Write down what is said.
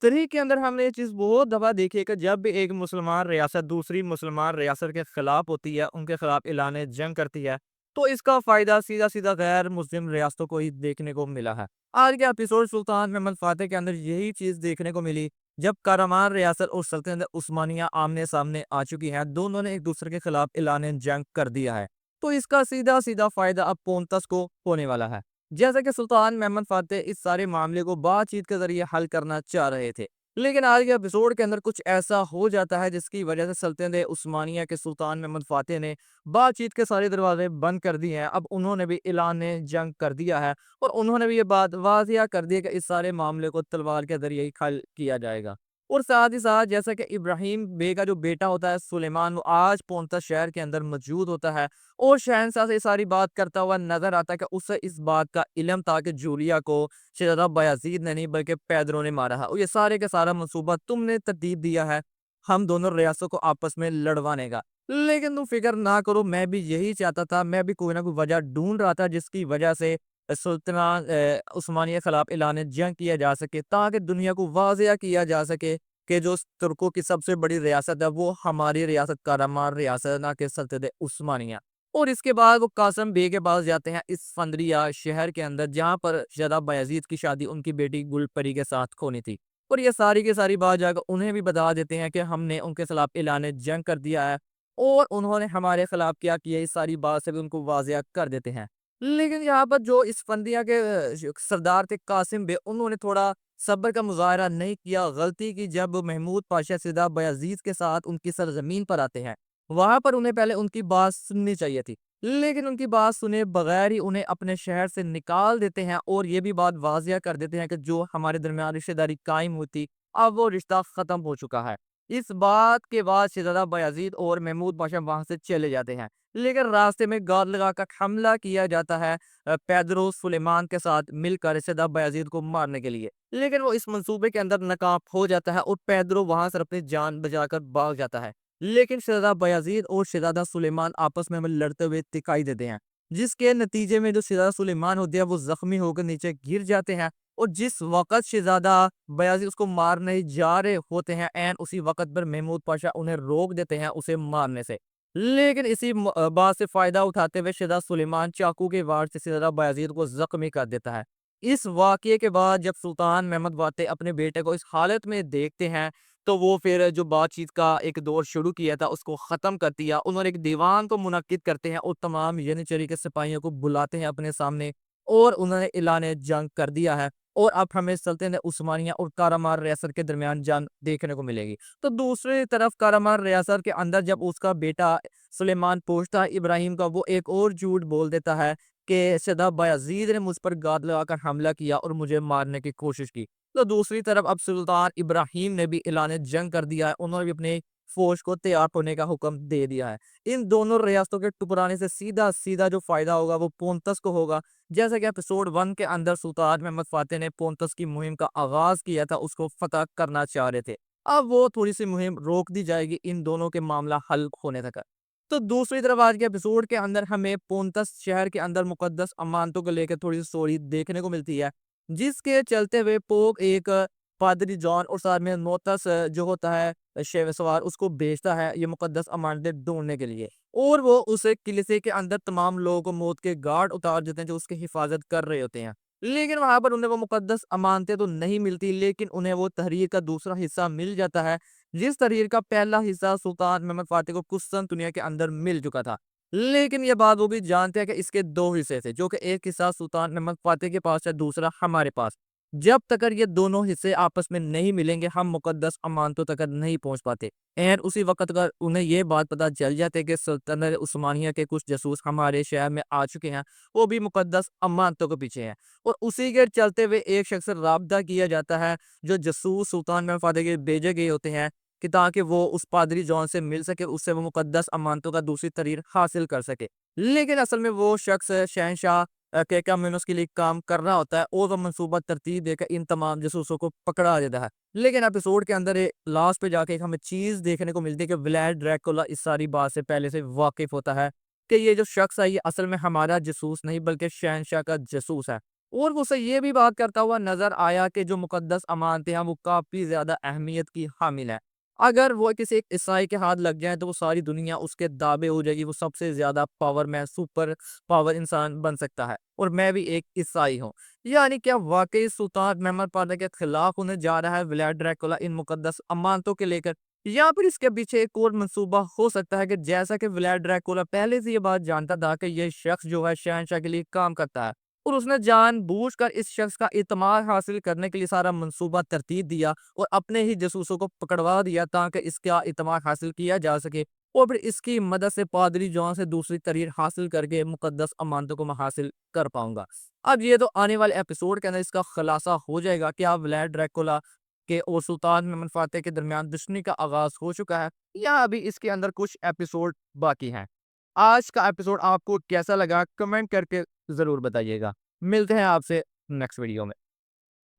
تاریخ کے اندر ہم نے یہ چیز بہت دفعہ دیکھی ہے کہ جب بھی ایک مسلمان ریاست دوسری مسلمان ریاست کے خلاف ہوتی ہے، ان کے خلاف اعلان جنگ کرتی ہے، تو اس کا فائدہ سیدھا سیدھا غیر مسلم ریاستوں کو ہی دیکھنے کو ملا ہے۔ آج کے ایپیسوڈ سلطان محمد فاتح کے اندر یہی چیز دیکھنے کو ملی، جب کارمان ریاست اور سلطنت عثمانیہ آمنے سامنے آ چکی ہیں، دونوں نے ایک دوسرے کے خلاف اعلان جنگ کر دیا ہے، تو اس کا سیدھا سیدھا فائدہ اب پونتس کو ہونے والا ہے۔ جیسا کہ سلطان محمد فاتح اس سارے معاملے کو بات چیت کے ذریعے حل کرنا چاہ رہے تھے، لیکن آج کے ایپیسوڈ کے اندر کچھ ایسا ہو جاتا ہے جس کی وجہ سے سلطنت عثمانیہ کے سلطان محمد فاتح نے بات چیت کے سارے دروازے بند کر دیے ہیں۔ اب انہوں نے بھی اعلان جنگ کر دیا ہے، اور انہوں نے بھی یہ بات واضح کر دی ہے کہ اس سارے معاملے کو تلوار کے ذریعے ہی حل کیا جائے گا۔ اور ساتھ ہی ساتھ جیسا کہ ابراہیم بے کا جو بیٹا ہوتا ہے سلیمان، وہ آج پونتس شہر کے اندر موجود ہوتا ہے، اور شہنشاہ سے ساری بات کرتا ہوا نظر آتا ہے کہ اسے اس بات کا علم تھا کہ جولیا کو شہزادہ بایزید نے نہیں بلکہ پیدرو نے مارا ہے، اور یہ سارے کا سارا منصوبہ تم نے ترتیب دیا ہے ہم دونوں ریاستوں کو آپس میں لڑوانے کا۔ لیکن تم فکر نہ کرو، میں بھی یہی چاہتا تھا، میں بھی کوئی نہ کوئی وجہ ڈھونڈ رہا تھا جس کی وجہ سے سلطنت عثمانیہ کے خلاف اعلان جنگ کیا جا سکے، تاکہ دنیا کو واضح کیا جا سکے کہ جو ترکوں کی سب سے بڑی ریاست ہے وہ ہماری ریاست کارمان ریاست ہے، نہ کہ سلطنت عثمانیہ۔ اور اس کے بعد وہ قاسم بے کے پاس جاتے ہیں اسفندریہ شہر کے اندر، جہاں پر شہزادہ بایزید کی شادی ان کی بیٹی گل پری کے ساتھ ہونی تھی، اور یہ ساری کی ساری بات جا کر انہیں بھی بتا دیتے ہیں کہ ہم نے ان کے خلاف اعلان جنگ کر دیا ہے، اور انہوں نے ہمارے خلاف کیا کیا، اس ساری بات سے بھی ان کو واضح کر دیتے ہیں۔ لیکن یہاں پر جو اسفندیہ کے سردار تھے قاسم بے، انہوں نے تھوڑا صبر کا مظاہرہ نہیں کیا، غلطی کی جب محمود پاشا شہزادہ بایزید کے ساتھ ان کی سرزمین پر آتے ہیں، وہاں پر انہیں پہلے ان کی بات سننی چاہیے تھی، لیکن ان کی بات سنے بغیر ہی انہیں اپنے شہر سے نکال دیتے ہیں، اور یہ بھی بات واضح کر دیتے ہیں کہ جو ہمارے درمیان رشتہ داری قائم ہوتی، اب وہ رشتہ ختم ہو چکا ہے۔ اس بات کے بعد شہزادہ بایزید اور محمود پاشا وہاں سے چلے جاتے ہیں، لیکن راستے میں گارڈ لگا کر حملہ کیا جاتا ہے پیدرو سلیمان کے ساتھ مل کر شہزادہ بایزید کو مارنے کے لیے، لیکن وہ اس منصوبے کے اندر ناکام ہو جاتا ہے، اور پیدرو وہاں سے اپنی جان بچا کر بھاگ جاتا ہے۔ لیکن شہزادہ بایزید اور شہزادہ سلیمان آپس میں لڑتے ہوئے دکھائی دیتے ہیں، جس کے نتیجے میں جو شہزادہ سلیمان ہوتے ہیں وہ زخمی ہو کر نیچے گر جاتے ہیں، اور جس وقت شہزادہ بایزید اس کو مارنے جا رہے ہوتے ہیں، عین اسی وقت پر محمود پاشا انہیں روک دیتے ہیں اسے مارنے سے۔ لیکن اسی بات سے فائدہ اٹھاتے ہوئے شہزادہ سلیمان چاقو کے وار سے شہزادہ بایزید کو زخمی کر دیتا ہے۔ اس واقعے کے بعد جب سلطان محمد فاتح اپنے بیٹے کو اس حالت میں دیکھتے ہیں، تو وہ پھر جو بات چیت کا ایک دور شروع کیا تھا اس کو ختم کر دیا، انہوں نے ایک دیوان کو منعقد کرتے ہیں، اور تمام ینیچری کے سپاہیوں کو بلاتے ہیں اپنے سامنے، اور انہوں نے اعلان جنگ کر دیا ہے، اور اب ہمیں سلطنت عثمانیہ اور کارمان ریاست کے درمیان جنگ دیکھنے کو ملے گی۔ تو دوسری طرف کارمان ریاست کے اندر جب اس کا بیٹا سلیمان پوچھتا ہے ابراہیم کا، وہ ایک اور جھوٹ بول دیتا ہے کہ شہزادہ بایزید نے مجھ پر گاد لگا کر حملہ کیا اور مجھے مارنے کی کوشش کی۔ تو دوسری طرف اب سلطان ابراہیم نے بھی اعلان جنگ کر دیا ہے، انہوں نے بھی اپنے فوج کو تیار ہونے کا حکم دے دیا ہے۔ ان دونوں ریاستوں کے ٹکرانے سے سیدھا سیدھا جو فائدہ ہوگا وہ پونتس کو ہوگا، جیسا کہ ایپیسوڈ 1 کے اندر سلطان محمد فاتح نے پونتس کی مہم کا آغاز کیا تھا، اس کو فتح کرنا چاہ رہے تھے، اب وہ تھوڑی سی مہم روک دی جائے گی ان دونوں کے معاملہ حل ہونے تک۔ تو دوسری طرف آج کے ایپیسوڈ کے اندر ہمیں پونتس شہر کے اندر مقدس امانتوں کو لے کے تھوڑی سی سٹوری دیکھنے کو ملتی ہے، جس کے چلتے ہوئے پوپ ایک پادری جان اور ساتھ میں نوتس جو ہوتا ہے شیو سوار، اس کو بھیجتا ہے یہ مقدس امانتیں ڈھونڈنے کے لیے، اور وہ اسے کلیسے کے اندر تمام لوگوں کو موت کے گارڈ اتار دیتے ہیں جو اس کی حفاظت کر رہے ہوتے ہیں، لیکن وہاں پر انہیں وہ مقدس امانتیں تو نہیں ملتی، لیکن انہیں وہ تحریر کا دوسرا حصہ مل جاتا ہے، جس تحریر کا پہلا حصہ سلطان محمد فاتح کو قسطنطنیہ کے اندر مل چکا تھا۔ لیکن یہ بات وہ بھی جانتے ہیں کہ اس کے دو حصے تھے، جو کہ ایک حصہ سلطان محمد فاتح کے پاس ہے، دوسرا ہمارے پاس۔ جب تک یہ دونوں حصے آپس میں نہیں ملیں گے ہم مقدس امانتوں تک نہیں پہنچ پاتے۔ اور اسی وقت اگر انہیں یہ بات پتہ چل جاتے کہ سلطنت عثمانیہ کے کچھ جاسوس ہمارے شہر میں آ چکے ہیں، وہ بھی مقدس امانتوں کے پیچھے ہیں، اور اسی کے چلتے ہوئے ایک شخص سے رابطہ کیا جاتا ہے جو جاسوس سلطان محمد فاتح کے بھیجے گئے ہوتے ہیں، کہ تاکہ وہ اس پادری جان سے مل سکے، اس سے وہ مقدس امانتوں کا دوسری تحریر حاصل کر سکے، لیکن اصل میں وہ شخص شہنشاہ کے کمیونس کے لیے کام کر رہا ہوتا ہے، اور وہ منصوبہ ترتیب دے کر ان تمام جاسوسوں کو پکڑا دیتا ہے۔ لیکن ایپیسوڈ کے اندر لاسٹ پہ جا کے ہمیں چیز دیکھنے کو ملتی ہے کہ ولیڈ ڈریکولا اس ساری بات سے پہلے سے واقف ہوتا ہے کہ یہ جو شخص ہے یہ اصل میں ہمارا جاسوس نہیں بلکہ شہنشاہ کا جاسوس ہے، اور وہ اسے یہ بھی بات کرتا ہوا نظر آیا کہ جو مقدس امانتیں ہیں وہ کافی زیادہ اہمیت کی حامل ہے۔ اگر وہ کسی ایک عیسائی کے ہاتھ لگ جائیں تو وہ ساری دنیا اس کے تابع ہو جائے گی، وہ سب سے زیادہ پاور میں سپر پاور انسان بن سکتا ہے، اور میں بھی ایک عیسائی ہوں۔ یعنی کیا واقعی سلطان محمد پادہ کے خلاف ہونے جا رہا ہے ولیڈ ڈریکولا ان مقدس امانتوں کے لے کر، یا پھر اس کے پیچھے ایک اور منصوبہ ہو سکتا ہے کہ جیسا کہ ولیڈ ڈریکولا پہلے سے یہ بات جانتا تھا کہ یہ شخص جو ہے شہنشاہ کے لیے کام کرتا ہے، اور اس نے جان بوجھ کر اس شخص کا اعتماد حاصل کرنے کے لیے سارا منصوبہ ترتیب دیا اور اپنے ہی جاسوسوں کو پکڑوا دیا تاکہ اس کا اعتماد حاصل کیا جا سکے، اور پھر اس کی مدد سے پادری جان سے دوسری تحریر حاصل کر کے مقدس امانتوں کو میں حاصل کر پاؤں گا۔ اب یہ تو آنے والے ایپیسوڈ کے اندر اس کا خلاصہ ہو جائے گا کہ اب ولیڈ ڈریکولا کے اور سلطان محمد فاتح کے درمیان دشمنی کا آغاز ہو چکا ہے، یا ابھی اس کے اندر کچھ ایپیسوڈ باقی ہیں۔ آج کا ایپیسوڈ آپ کو کیسا لگا کمنٹ کر کے ضرور بتائیے گا۔ ملتے ہیں آپ سے نیکسٹ ویڈیو میں۔